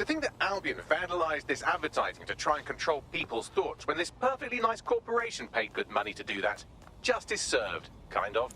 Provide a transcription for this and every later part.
To think that Albion vandalized this advertising to try and control people's thoughts when this perfectly nice corporation paid good money to do that. Justice served, kind of.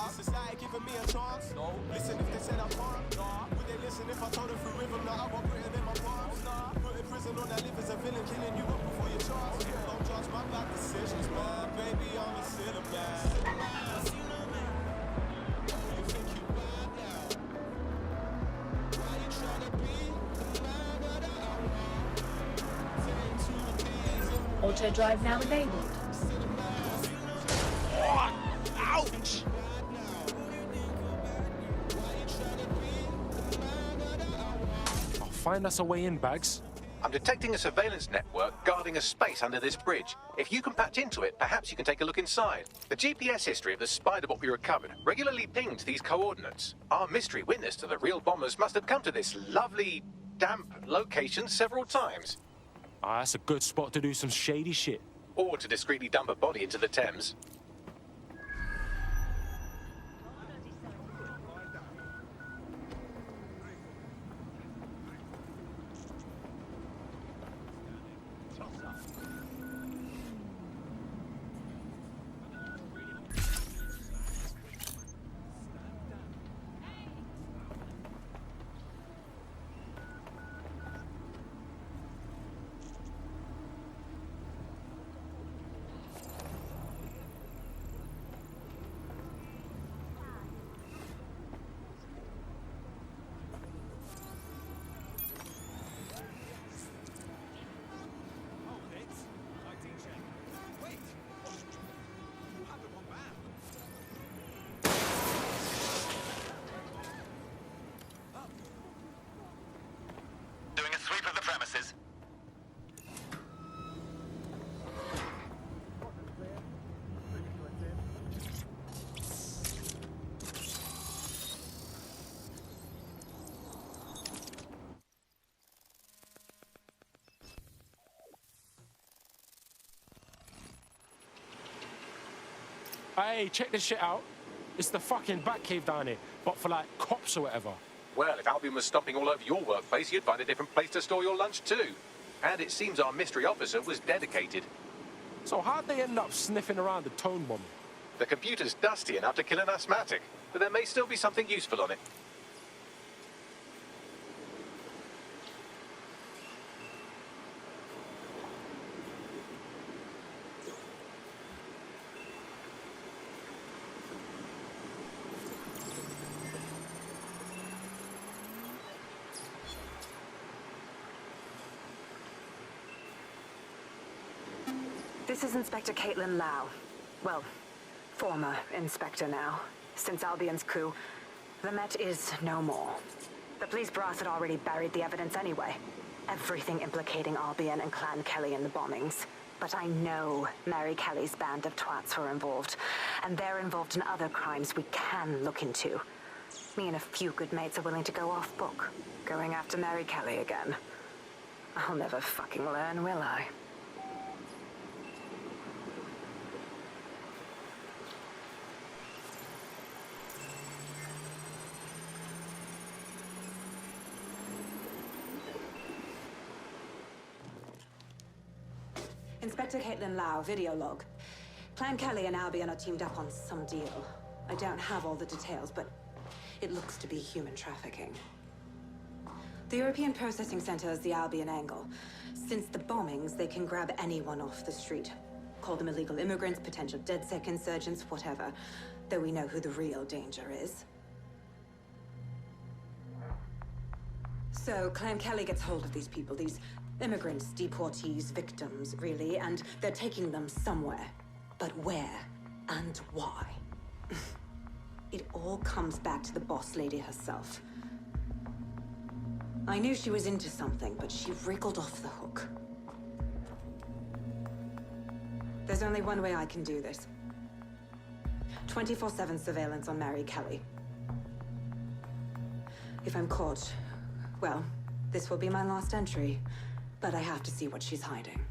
Society giving me a chance. No. Listen if they said I can't. Nah. Would they listen if I told them through rhythm that I got written in my palms? Nah. Put in prison on that live as a villain, killing you up before your chance. Yeah. Don't judge my bad decisions, man. Baby, I'm a sinner, man. You think you bad now? Why you trying to be the man that I want? Auto drive now enabled. Ouch! Find us a way in, Bags. I'm detecting a surveillance network guarding a space under this bridge. If you can patch into it, perhaps you can take a look inside. The GPS history of the Spider-Bot we recovered regularly pinged these coordinates. Our mystery witness to the real bombers must have come to this lovely, damp location several times. Ah, that's a good spot to do some shady shit. Or to discreetly dump a body into the Thames. Hey, check this shit out. It's the fucking Batcave down here, but for like cops or whatever. Well, if Albion was stomping all over your workplace, you'd find a different place to store your lunch too. And it seems our mystery officer was dedicated. So how'd they end up sniffing around the tone bomb? The computer's dusty enough to kill an asthmatic, but there may still be something useful on it. This is Inspector Caitlin Lau. Well, former Inspector now. Since Albion's coup, The Met is no more. The police brass had already buried the evidence anyway. Everything implicating Albion and Clan Kelly in the bombings. But I know Mary Kelly's band of twats were involved, and they're involved in other crimes we can look into. Me and a few good mates are willing to go off book, going after Mary Kelly again. I'll never fucking learn, will I? Inspector Caitlin Lau, video log. Clan Kelly and Albion are teamed up on some deal. I don't have all the details, but it looks to be human trafficking. The European Processing Center is the Albion angle. Since the bombings, they can grab anyone off the street. Call them illegal immigrants, potential DedSec insurgents, whatever. Though we know who the real danger is. So, Clan Kelly gets hold of these people, these immigrants, deportees, victims, really, and they're taking them somewhere. But where and why? It all comes back to the boss lady herself. I knew she was into something, but she wriggled off the hook. There's only one way I can do this. 24/7 surveillance on Mary Kelly. If I'm caught, well, this will be my last entry. But I have to see what she's hiding.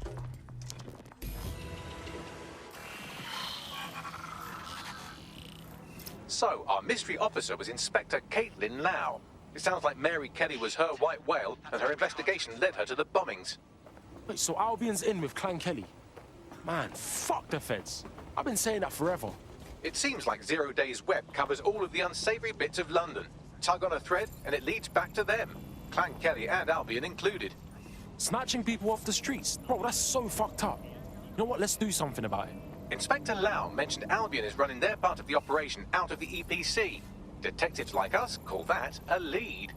So, our mystery officer was Inspector Caitlin Lau. It sounds like Mary Kelly was her white whale, and her investigation led her to the bombings. Wait, so Albion's in with Clan Kelly? Man, fuck the feds. I've been saying that forever. It seems like Zero Days Web covers all of the unsavory bits of London. Tug on a thread, and it leads back to them. Clan Kelly and Albion included. Snatching people off the streets? Bro, that's so fucked up. You know what? Let's do something about it. Inspector Lau mentioned Albion is running their part of the operation out of the EPC. Detectives like us call that a lead.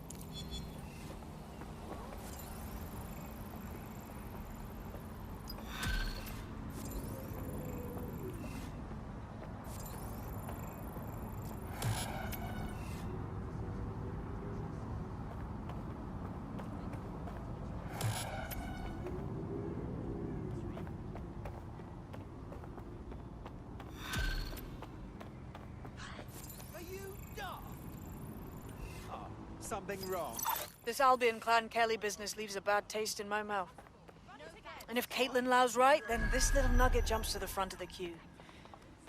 Something wrong? This Albion Clan Kelly business leaves a bad taste in my mouth. And if Caitlin Lau's right, then this little nugget jumps to the front of the queue.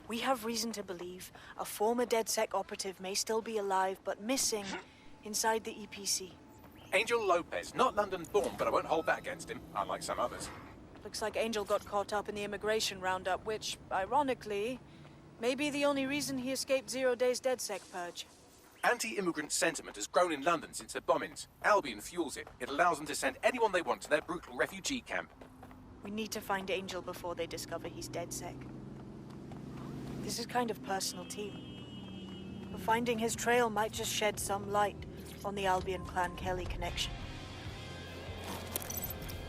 We have reason to believe a former DedSec operative may still be alive, but missing inside the EPC. Angel Lopez, not London-born, but I won't hold that against him, unlike some others. Looks like Angel got caught up in the immigration roundup, which, ironically, may be the only reason he escaped 0 Days DedSec purge. Anti-immigrant sentiment has grown in London since the bombings. Albion fuels it. It allows them to send anyone they want to their brutal refugee camp. We need to find Angel before they discover he's DedSec. This is kind of personal too. But finding his trail might just shed some light on the Albion Clan Kelly connection.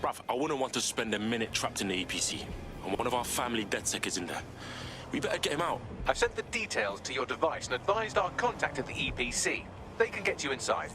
Bruv, I wouldn't want to spend a minute trapped in the EPC. And one of our family DedSec is in there. We better get him out. I've sent the details to your device and advised our contact at the EPC. They can get you inside.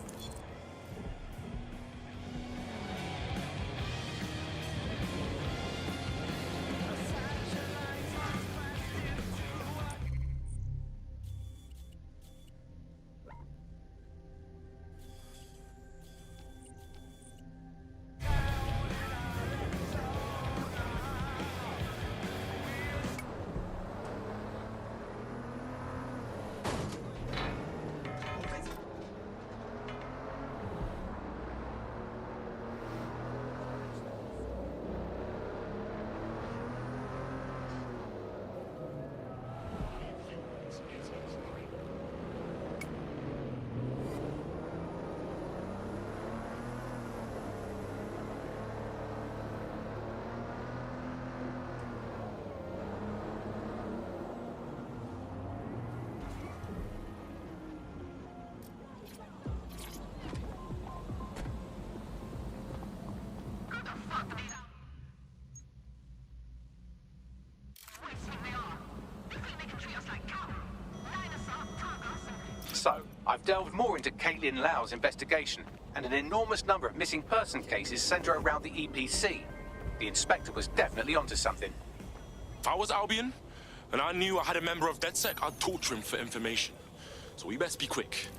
so, I've delved more into Caitlin Lau's investigation, and an enormous number of missing person cases center around the EPC. The inspector was definitely onto something. If I was Albion, and I knew I had a member of DedSec, I'd torture him for information. So we best be quick.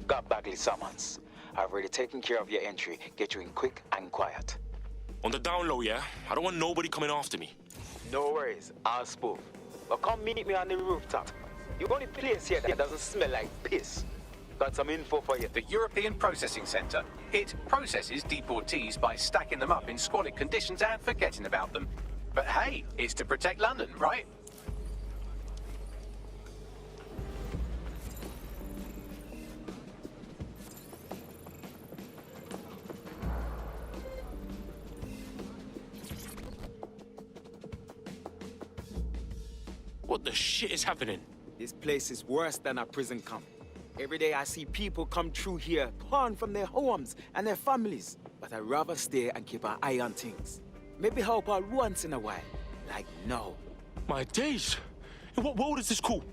Got Bagley summons. I've already taken care of your entry. Get you in quick and quiet. On the down low, yeah? I don't want nobody coming after me. No worries, I'll spoof. But come meet me on the rooftop. The only place here that doesn't smell like piss. Got some info for you. The European Processing Centre. It processes deportees by stacking them up in squalid conditions and forgetting about them. But hey, it's to protect London, right? What the shit is happening? This place is worse than a prison camp. Every day I see people come through here, torn from their homes and their families. But I'd rather stay and keep an eye on things. Maybe help out once in a while. Like now. My days! In what world is this cool?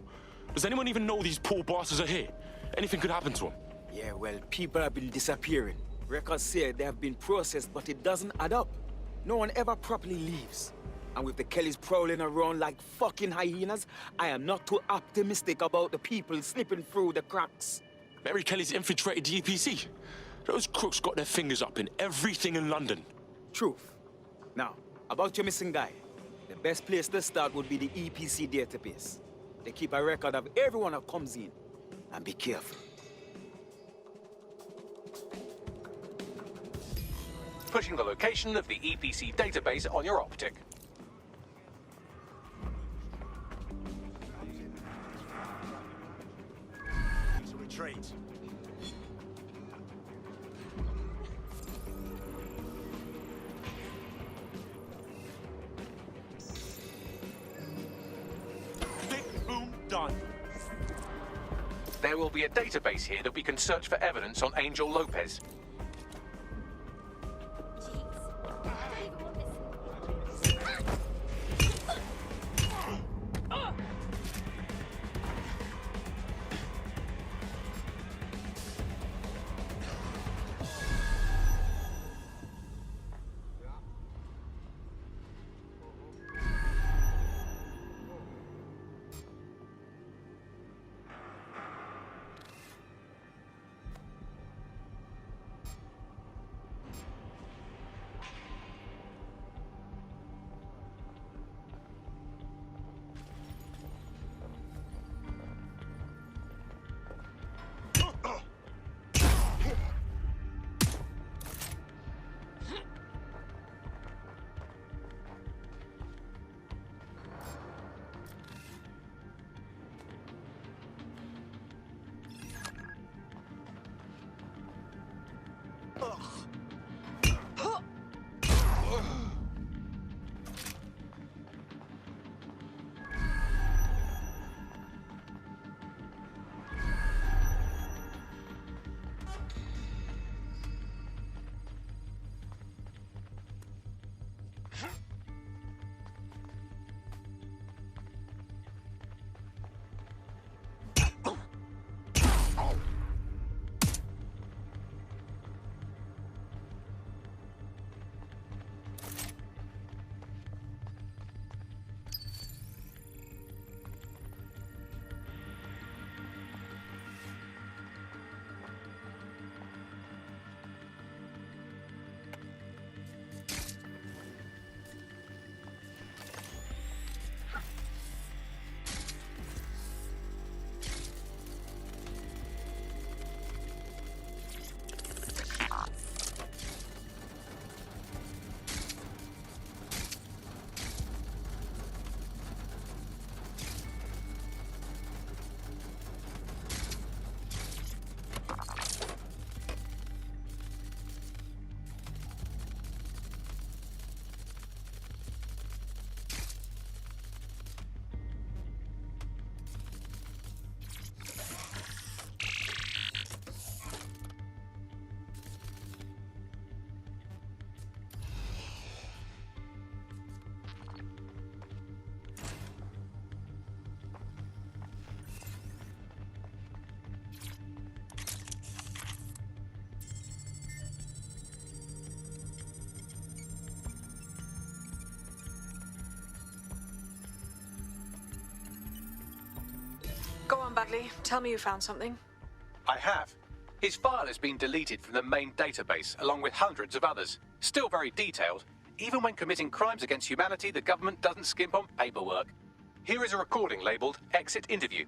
Does anyone even know these poor bastards are here? Anything could happen to them. Yeah, well, people have been disappearing. Records say they have been processed, but it doesn't add up. No one ever properly leaves. And with the Kellys prowling around like fucking hyenas, I am not too optimistic about the people slipping through the cracks. Mary Kelly's infiltrated the EPC. Those crooks got their fingers up in everything in London. Truth. Now, about your missing guy. The best place to start would be the EPC database. They keep a record of everyone that comes in. And be careful. Pushing the location of the EPC database on your optic. Retreat. Thick, boom, done. There will be a database here that we can search for evidence on Angel Lopez. on, Bagley. Tell me you found something. I have. His file has been deleted from the main database, along with hundreds of others. Still very detailed. Even when committing crimes against humanity, the government doesn't skimp on paperwork. Here is a recording labeled Exit Interview.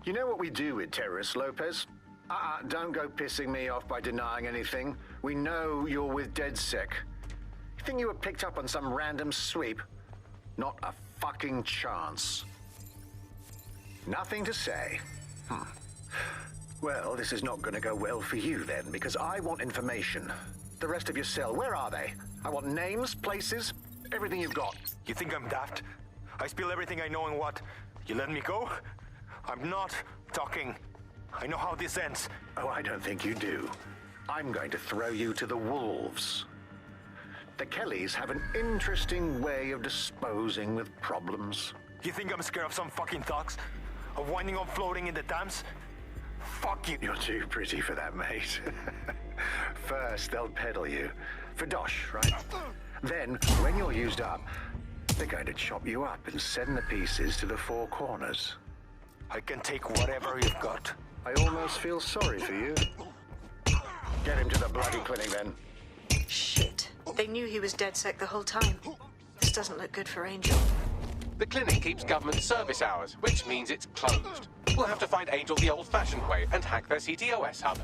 You know what we do with terrorists, Lopez? Don't go pissing me off by denying anything. We know you're with DedSec. You think you were picked up on some random sweep? Not a fucking chance. Nothing to say. Well, this is not going to go well for you then, because I want information. The rest of your cell, where are they? I want names, places, everything you've got. You think I'm daft? I spill everything I know and what? You let me go? I'm not talking. I know how this ends. Oh, I don't think you do. I'm going to throw you to the wolves. The Kellys have an interesting way of disposing with problems. You think I'm scared of some fucking thugs? Of winding up floating in the dams? Fuck you. You're too pretty for that, mate. First, they'll peddle you. For dosh, right? Then, when you're used up, they're going to chop you up and send the pieces to the four corners. I can take whatever you've got. I almost feel sorry for you. Get him to the bloody clinic, then. Shit. They knew he was DedSec the whole time. This doesn't look good for Angel. The clinic keeps government service hours, which means it's closed. We'll have to find Angel the old-fashioned way and hack their CTOS hub.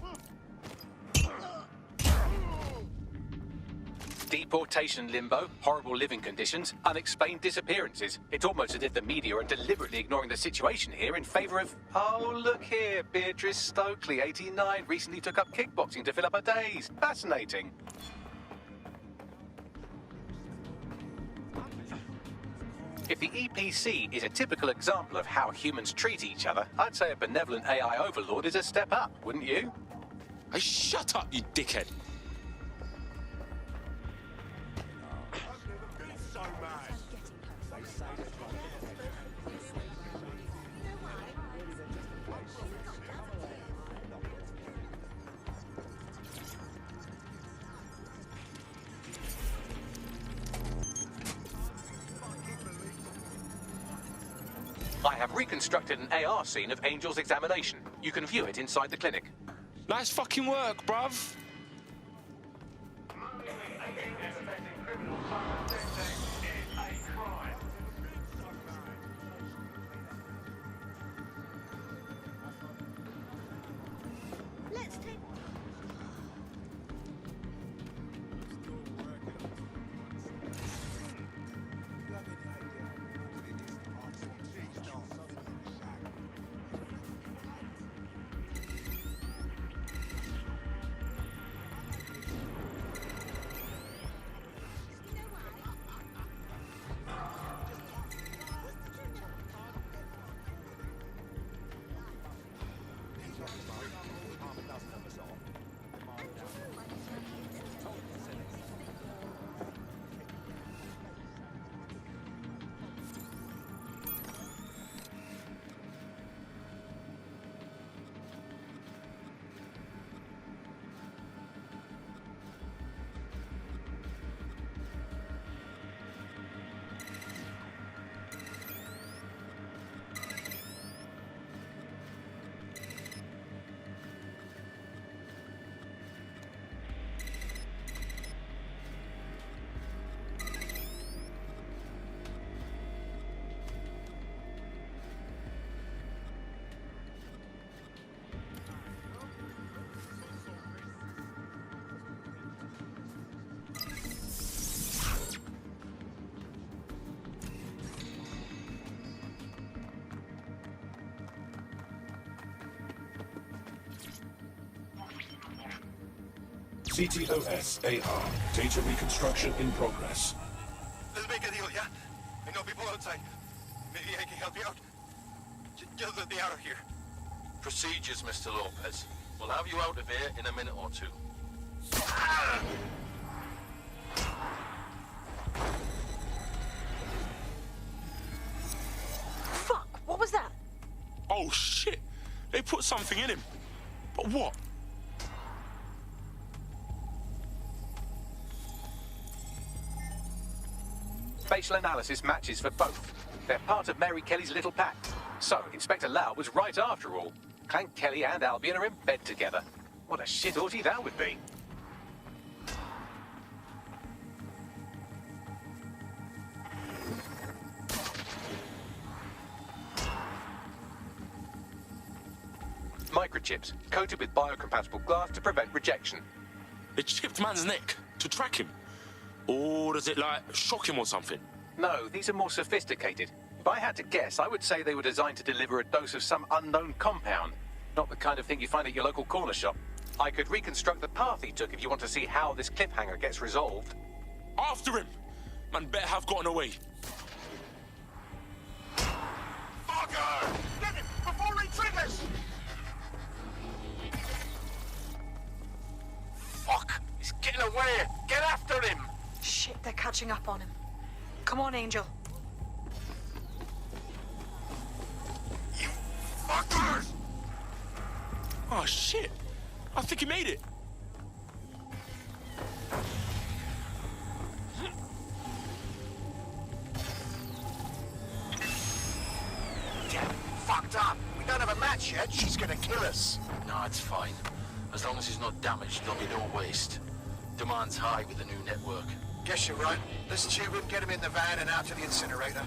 Deportation limbo, horrible living conditions, unexplained disappearances. It's almost as if the media are deliberately ignoring the situation here in favor of... Oh, look here, Beatrice Stokely, 89, recently took up kickboxing to fill up her days. Fascinating. If the EPC is a typical example of how humans treat each other, I'd say a benevolent AI overlord is a step up, wouldn't you? Hey, shut up, you dickhead. I have reconstructed an AR scene of Angel's examination. You can view it inside the clinic. Nice fucking work, bruv. CTOS AR. Data reconstruction in progress. Let's make a deal, yeah? I know people outside. Maybe I can help you out. Just let me out of here. Procedures, Mr. Lopez. We'll have you out of here in a minute or two. Fuck! What was that? Oh, shit. They put something in him. But what? facial analysis matches for both. They're part of Mary Kelly's little pack. So, Inspector Lau was right after all. Clank Kelly and Albion are in bed together. What a shit orgy that would be. Microchips, coated with biocompatible glass to prevent rejection. They chipped man's neck to track him. Or does it, like, shock him or something? No, these are more sophisticated. If I had to guess, I would say they were designed to deliver a dose of some unknown compound. Not the kind of thing you find at your local corner shop. I could reconstruct the path he took if you want to see how this cliffhanger gets resolved. After him! Man better have gotten away. Fucker! Get him before he triggers! Fuck! He's getting away! Get after him! Shit, they're catching up on him. Come on, Angel. You fuckers! Oh, shit. I think he made it. Damn, fucked up. We don't have a match yet. She's gonna kill us. No, it's fine. As long as he's not damaged, there'll be no waste. Demand's high with the new network. Guess you're right. Let's tube him, get him in the van and out to the incinerator.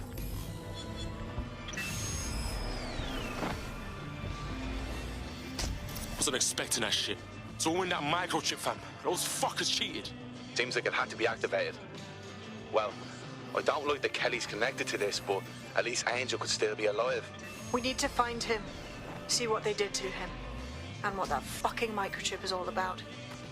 Wasn't expecting that shit. It's all in that microchip, fam. Those fuckers cheated. Seems like it had to be activated. Well, I don't like that Kelly's connected to this, but at least Angel could still be alive. We need to find him. See what they did to him. And what that fucking microchip is all about.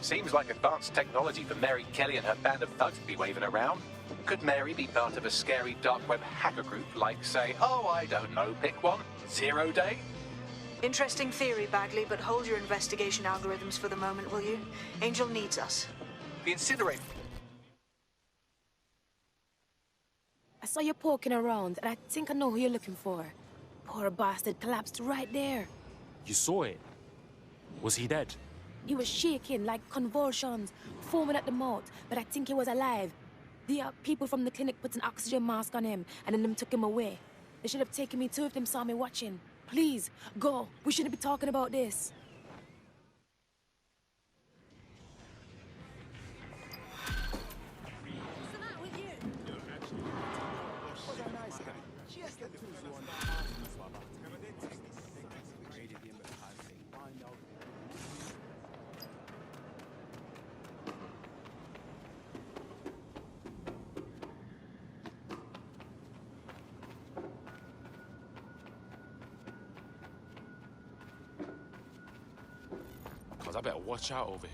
Seems like advanced technology for Mary Kelly and her band of thugs to be waving around. Could Mary be part of a scary dark web hacker group like, say, oh, I don't know, pick one, Zero Day? Interesting theory, Bagley, but hold your investigation algorithms for the moment, will you? Angel needs us. The incinerator. I saw you poking around, and I think I know who you're looking for. Poor bastard collapsed right there. You saw it? Was he dead? He was shaking like convulsions, foaming at the mouth, but I think he was alive. The people from the clinic put an oxygen mask on him, and then them took him away. They should have taken me too if them saw me watching. Please, go. We shouldn't be talking about this. I better watch out over here.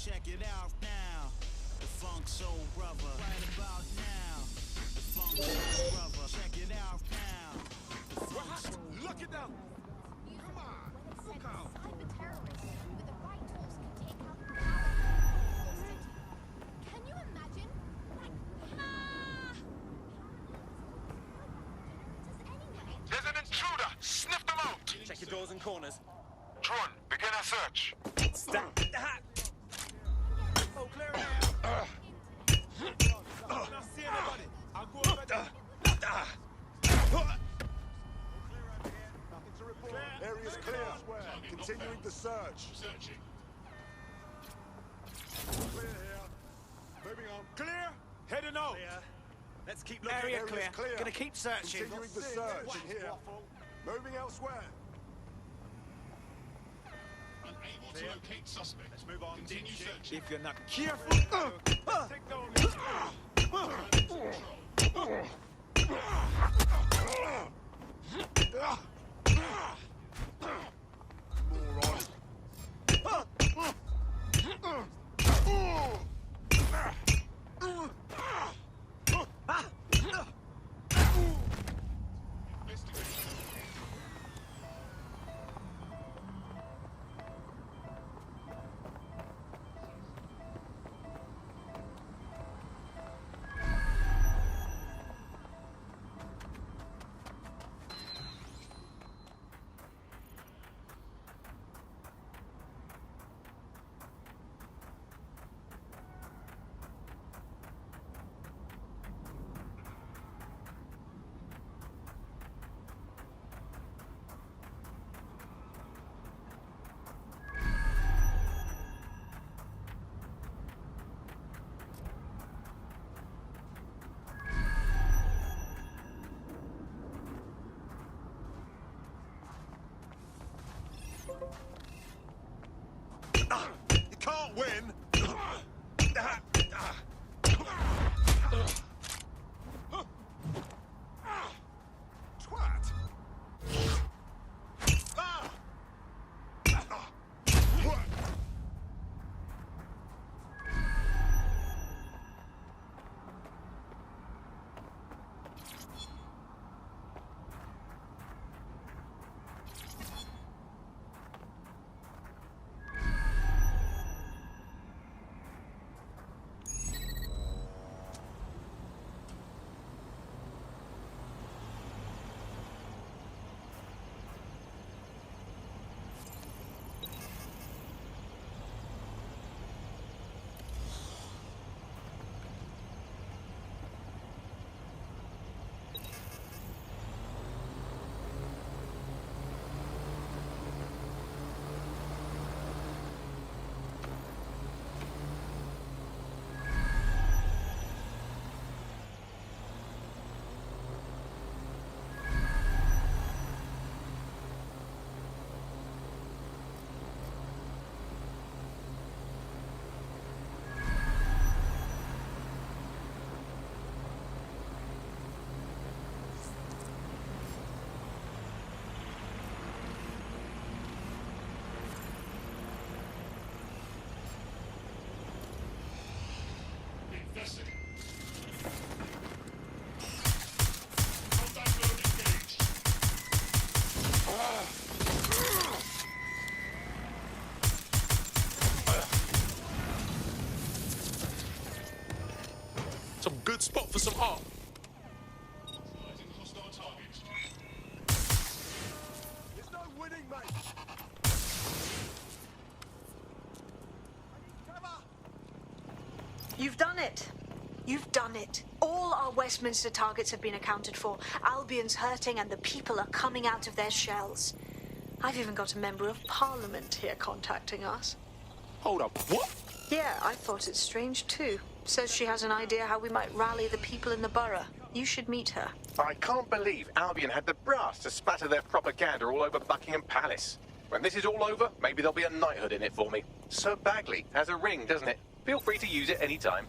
Check it out now. The Funk Soul Brother. Right about now. The Funk Soul Brother. Check it out now. The Funk Soul. Look it up. Come on. Look out. The terrorists with the right tools can take out the power of the city. Can you imagine? There's an intruder! Sniff them out! Check your doors and corners. Drone, begin a search. Stop. Oh, clear it out. I don't see anybody. I'll go over there. Area's clear. Continuing the search. Clear here. Moving on. Clear? Heading out. Let's keep looking. Area Area's clear. Gonna keep searching. Continuing the search in here. Moving elsewhere. Unable to locate suspect. Let's move on. Continue searching. If you're not careful, take down this. You can't win. Twat. Investigate. Combat mode engaged. Some good spot for some art. Lighting hostile targets. There's no winning, mate. You've done it. You've done it. All our Westminster targets have been accounted for. Albion's hurting and the people are coming out of their shells. I've even got a member of Parliament here contacting us. Hold up, what? Yeah, I thought it strange too. Says she has an idea how we might rally the people in the borough. You should meet her. I can't believe Albion had the brass to spatter their propaganda all over Buckingham Palace. When this is all over, maybe there'll be a knighthood in it for me. Sir Bagley has a ring, doesn't it? Feel free to use it any time.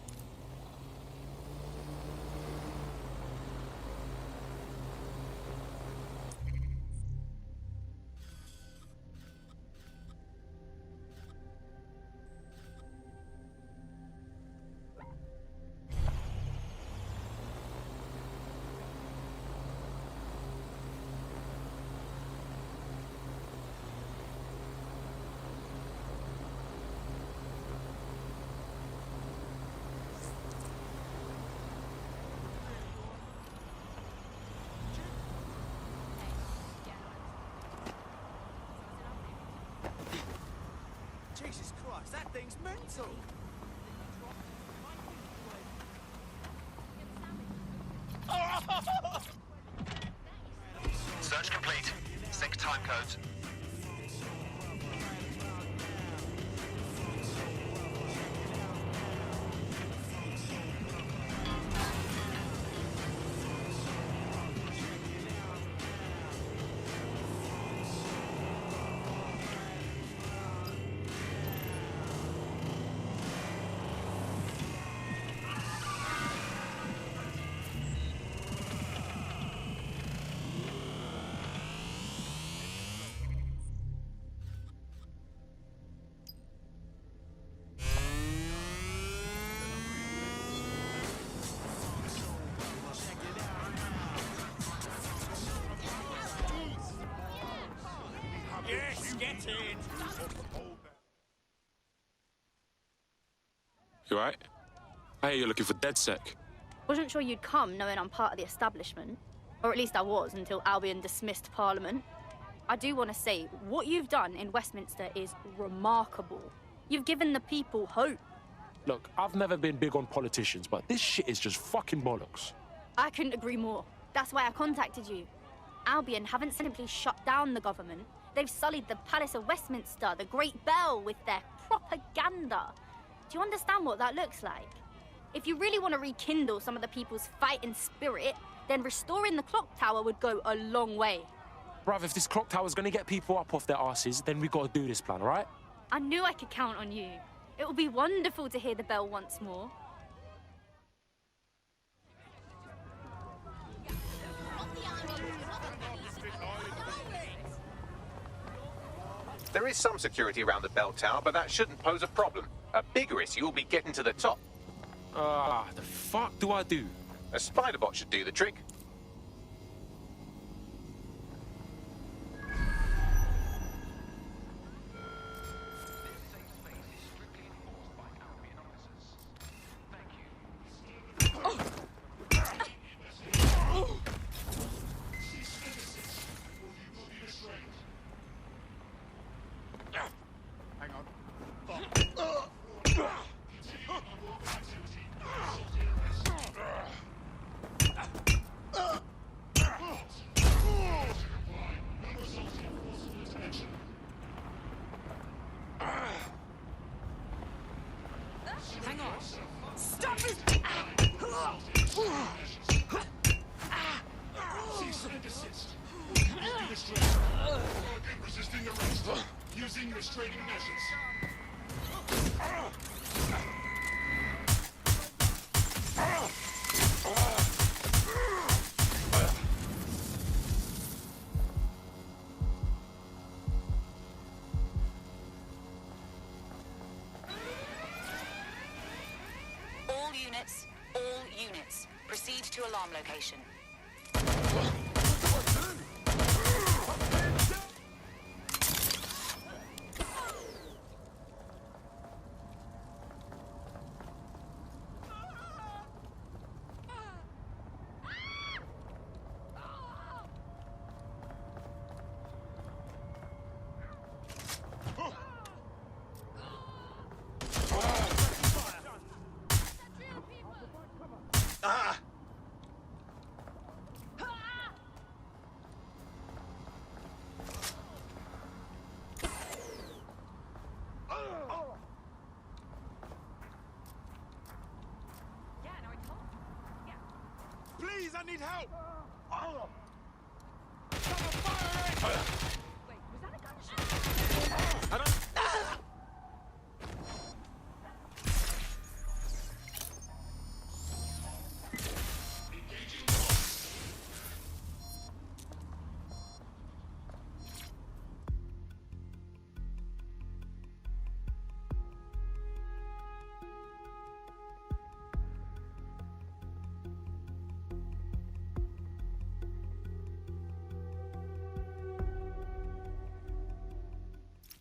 Christ, that thing's mental. Search complete. Sync time codes. Yes, get in. You right? I hear you're looking for DedSec. Wasn't sure you'd come knowing I'm part of the establishment. Or at least I was until Albion dismissed Parliament. I do want to say, what you've done in Westminster is remarkable. You've given the people hope. Look, I've never been big on politicians, but this shit is just fucking bollocks. I couldn't agree more. That's why I contacted you. Albion haven't simply shut down the government. They've sullied the Palace of Westminster, the Great Bell, with their propaganda. Do you understand what that looks like? If you really want to rekindle some of the people's fighting spirit, then restoring the clock tower would go a long way. Bruv, if this clock tower's gonna get people up off their asses, then we gotta do this plan, alright? I knew I could count on you. It will be wonderful to hear the bell once more. There is some security around the bell tower, but that shouldn't pose a problem. A bigger issue will be getting to the top. The fuck do I do? A spider bot should do the trick. Hang on. Stop it! Cease and desist. You will be restrained. Resisting arrest. Using restraining measures. All units, proceed to alarm location. Please, I need help!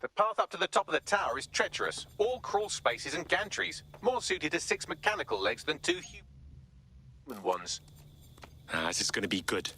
The path up to the top of the tower is treacherous. All crawl spaces and gantries. More suited to 6 mechanical legs than 2 human ones. This is gonna be good.